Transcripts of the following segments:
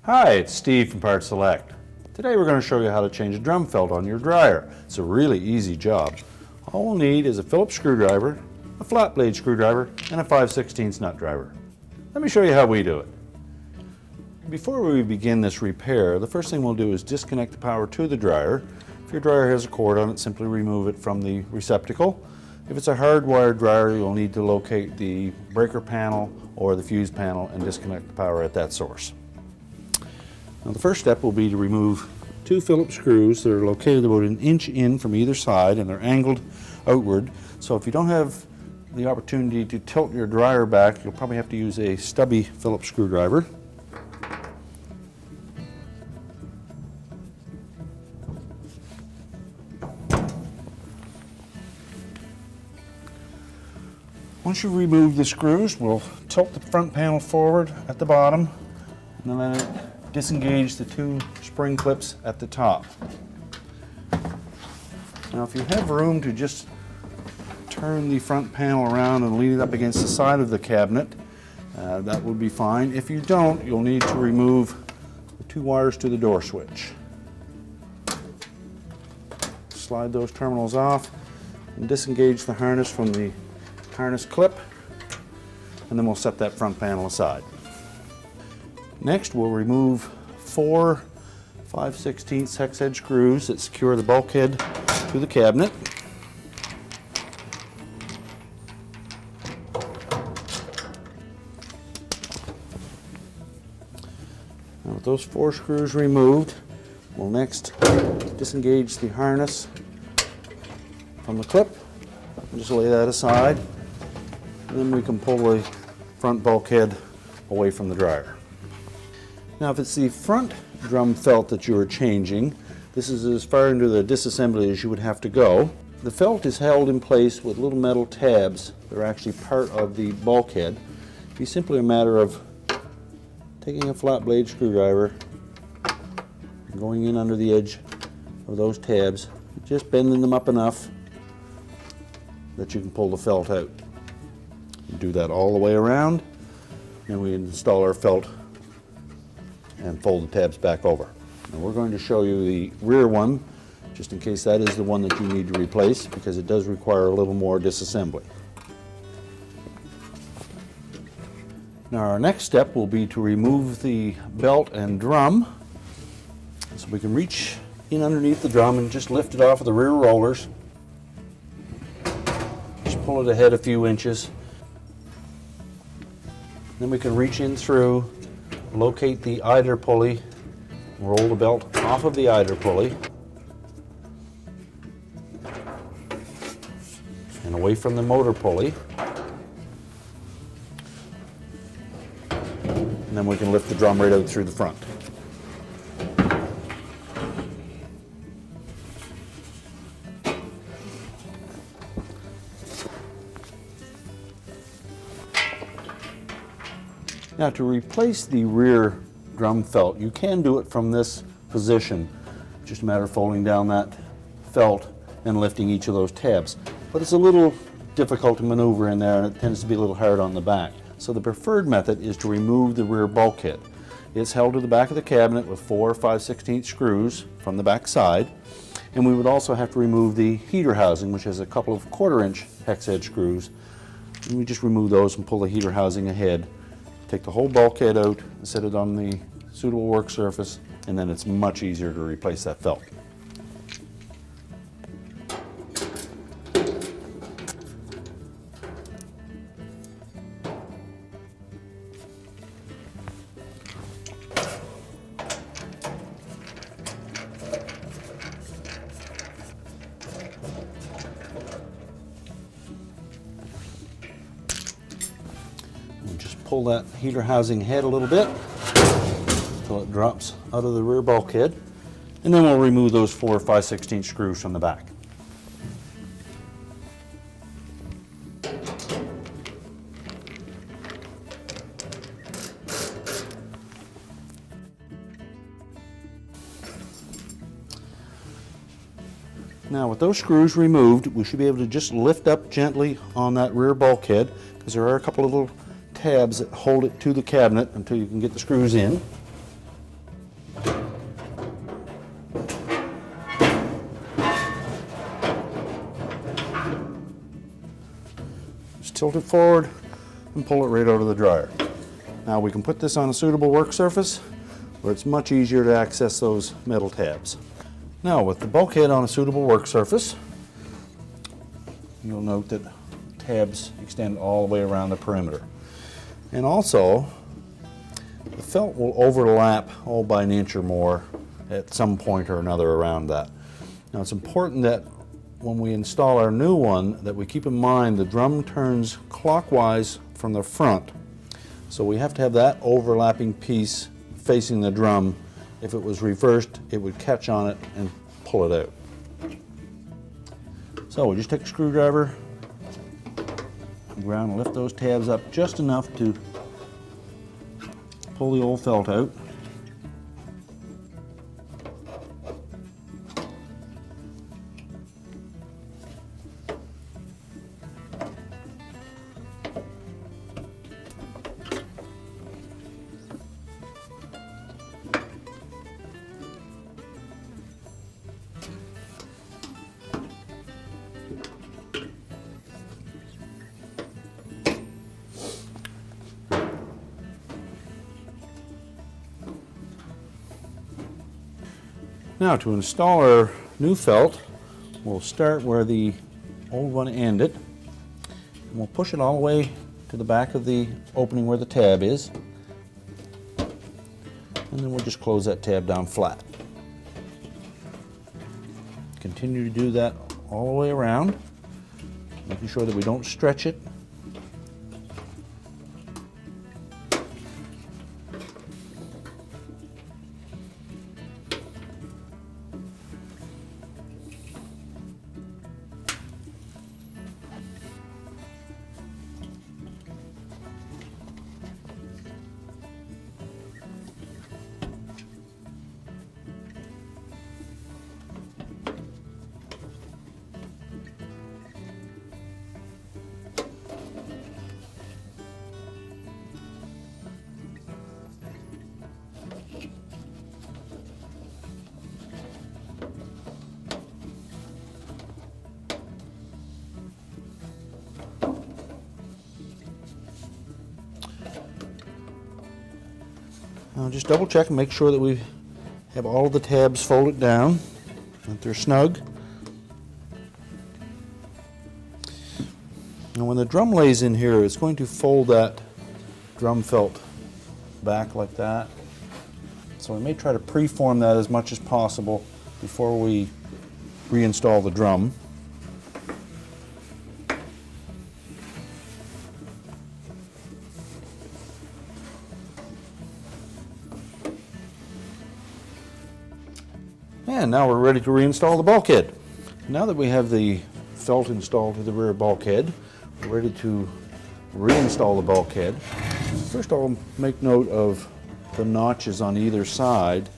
Hi, it's Steve from PartSelect. Today we're going to show you how to change a drum felt on your dryer. It's a really easy job. All we'll need is a Phillips screwdriver, a flat blade screwdriver, and a 5/16 nut driver. Let me show you how we do it. Before we begin this repair, the first thing we'll do is disconnect the power to the dryer. If your dryer has a cord on it, simply remove it from the receptacle. If it's a hardwired dryer, you'll need to locate the breaker panel or the fuse panel and disconnect the power at that source. Now the first step will be to remove two Phillips screws that are located about an inch in from either side, and they're angled outward. So if you don't have the opportunity to tilt your dryer back, you'll probably have to use a stubby Phillips screwdriver. Once you remove the screws, we'll tilt the front panel forward at the bottom and then disengage the two spring clips at the top. Now if you have room to just turn the front panel around and lean it up against the side of the cabinet, that would be fine. If you don't, you'll need to remove the two wires to the door switch. Slide those terminals off and disengage the harness from the harness clip, and then we'll set that front panel aside. Next, we'll remove four 5/16 hex head screws that secure the bulkhead to the cabinet. Now with those four screws removed, we'll next disengage the harness from the clip. Just lay that aside, and then we can pull the front bulkhead away from the dryer. Now if it's the front drum felt that you are changing, this is as far into the disassembly as you would have to go. The felt is held in place with little metal tabs that are actually part of the bulkhead. It'd be simply a matter of taking a flat blade screwdriver and going in under the edge of those tabs, just bending them up enough that you can pull the felt out. You do that all the way around, and we install our felt and fold the tabs back over. Now we're going to show you the rear one, just in case that is the one that you need to replace, because it does require a little more disassembly. Now our next step will be to remove the belt and drum. So we can reach in underneath the drum and just lift it off of the rear rollers. Just pull it ahead a few inches. Then we can reach in through, locate the idler pulley, roll the belt off of the idler pulley and away from the motor pulley. And then we can lift the drum right out through the front. Now to replace the rear drum felt, you can do it from this position. Just a matter of folding down that felt and lifting each of those tabs. But it's a little difficult to maneuver in there, and it tends to be a little hard on the back. So the preferred method is to remove the rear bulkhead. It's held to the back of the cabinet with four 5/16 screws from the back side. And we would also have to remove the heater housing, which has a couple of 1/4-inch hex head screws. And we just remove those and pull the heater housing ahead. Take the whole bulkhead out and set it on the suitable work surface, and then it's much easier to replace that felt. Pull that heater housing head a little bit until it drops out of the rear bulkhead, and then we'll remove those four 5/16 screws from the back. Now with those screws removed, we should be able to just lift up gently on that rear bulkhead, because there are a couple of little tabs that hold it to the cabinet until you can get the screws in. tilt it forward and pull it right out of the dryer. Now we can put this on a suitable work surface where it's much easier to access those metal tabs. Now with the bulkhead on a suitable work surface, you'll note that tabs extend all the way around the perimeter. And also, the felt will overlap by an inch or more at some point or another around that. Now it's important that when we install our new one that we keep in mind the drum turns clockwise from the front. So we have to have that overlapping piece facing the drum. If it was reversed, it would catch on it and pull it out. So we just take a screwdriver, ground, and lift those tabs up just enough to pull the old felt out. Now to install our new felt, we'll start where the old one ended, and we'll push it all the way to the back of the opening where the tab is, and then we'll just close that tab down flat. Continue to do that all the way around, making sure that we don't stretch it. Now just double check and make sure that we have all of the tabs folded down, that they're snug. Now when the drum lays in here, it's going to fold that drum felt back like that. So we may try to preform that as much as possible before we reinstall the drum. And now we're ready to reinstall the bulkhead. Now that we have the felt installed to the rear bulkhead, we're ready to reinstall the bulkhead. First I'll make note of the notches on either side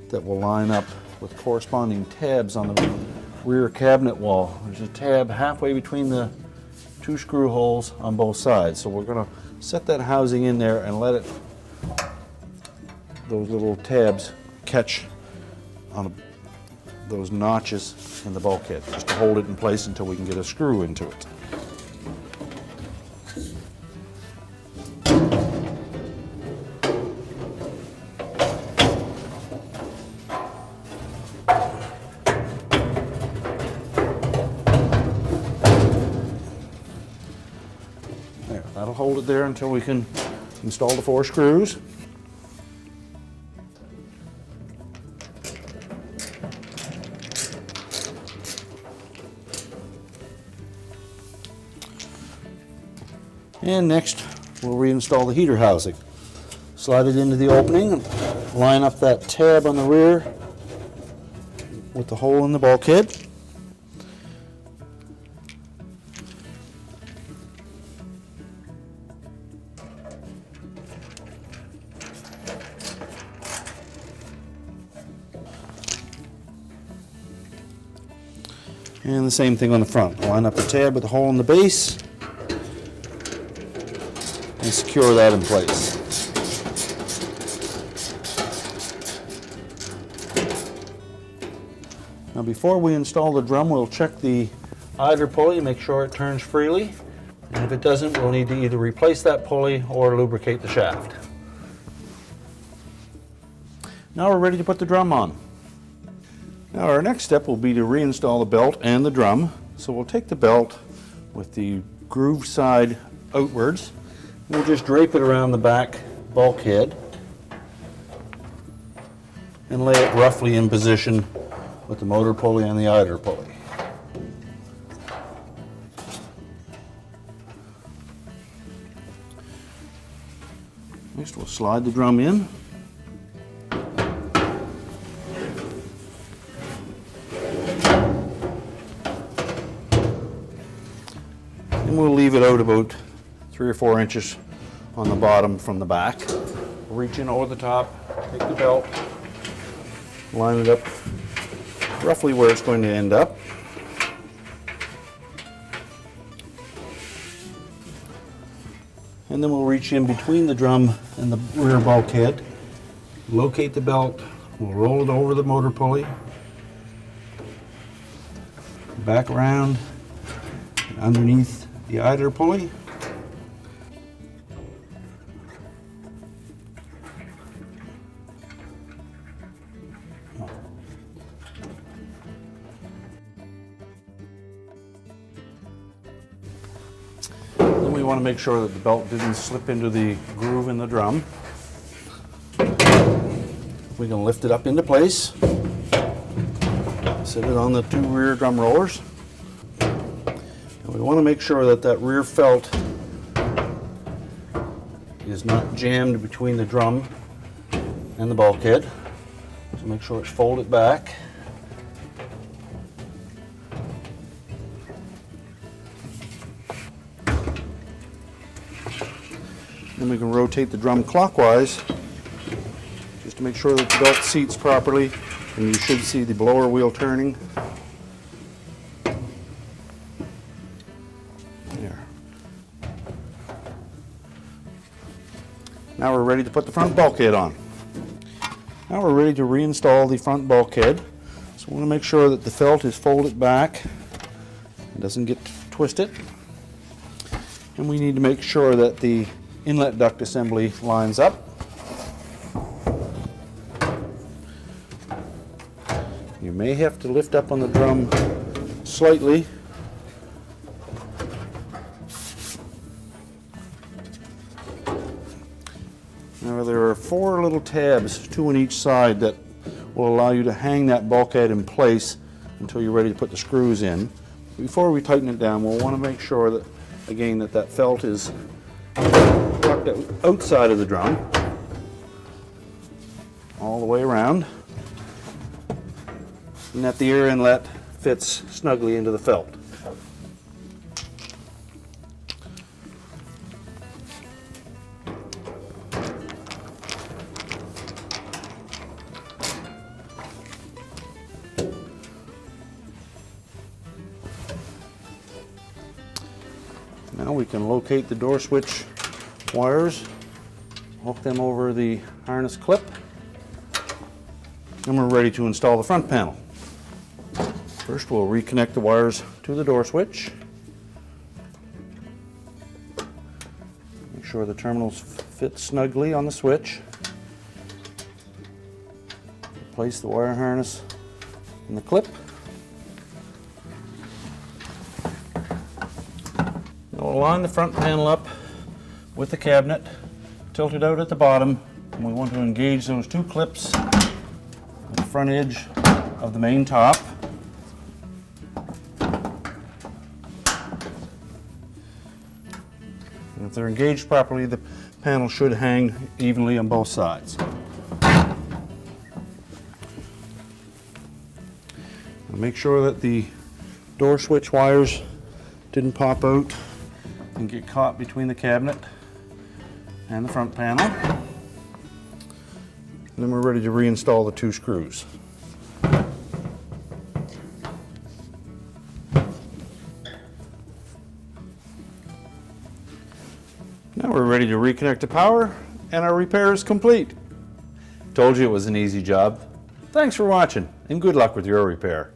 that will line up with corresponding tabs on the rear cabinet wall. There's a tab halfway between the two screw holes on both sides. So we're going to set that housing in there and let those little tabs catch on those notches in the bulkhead, just to hold it in place until we can get a screw into it. There, that'll hold it there until we can install the 4 screws. And next, we'll reinstall the heater housing. Slide it into the opening and line up that tab on the rear with the hole in the bulkhead. And the same thing on the front. Line up the tab with the hole in the base and secure that in place. Now before we install the drum, we'll check the idler pulley, make sure it turns freely. And if it doesn't, we'll need to either replace that pulley or lubricate the shaft. Now we're ready to put the drum on. Now our next step will be to reinstall the belt and the drum. So we'll take the belt with the groove side outwards. We'll just drape it around the back bulkhead and lay it roughly in position with the motor pulley and the idler pulley. Next we'll slide the drum in. And we'll leave it out about 3 or 4 inches on the bottom from the back. Reach in over the top, take the belt, line it up roughly where it's going to end up. And then we'll reach in between the drum and the rear bulkhead, locate the belt, we'll roll it over the motor pulley, back around underneath the idler pulley. Then we want to make sure that the belt didn't slip into the groove in the drum. We can lift it up into place, set it on the 2 rear drum rollers. And we want to make sure that that rear felt is not jammed between the drum and the bulkhead. So make sure it's folded back. Then we can rotate the drum clockwise just to make sure that the belt seats properly, and you should see the blower wheel turning. There. Now we're ready to put the front bulkhead on. Now we're ready to reinstall the front bulkhead. So we want to make sure that the felt is folded back and doesn't get twisted. And we need to make sure that the inlet duct assembly lines up. You may have to lift up on the drum slightly. Now there are 4 little tabs, 2 on each side, that will allow you to hang that bulkhead in place until you're ready to put the screws in. Before we tighten it down, we'll want to make sure that, again, that felt is tucked outside of the drum all the way around, and that the air inlet fits snugly into the felt. Now we can locate the door switch wires, hook them over the harness clip, and we're ready to install the front panel. First we'll reconnect the wires to the door switch. Make sure the terminals fit snugly on the switch. Place the wire harness in the clip. We'll line the front panel up with the cabinet, tilted out at the bottom, and we want to engage those 2 clips at the front edge of the main top. And if they're engaged properly, the panel should hang evenly on both sides. And make sure that the door switch wires didn't pop out and get caught between the cabinet and the front panel. And then we're ready to reinstall the 2 screws. Now we're ready to reconnect the power, and our repair is complete. Told you it was an easy job. Thanks for watching, and good luck with your repair.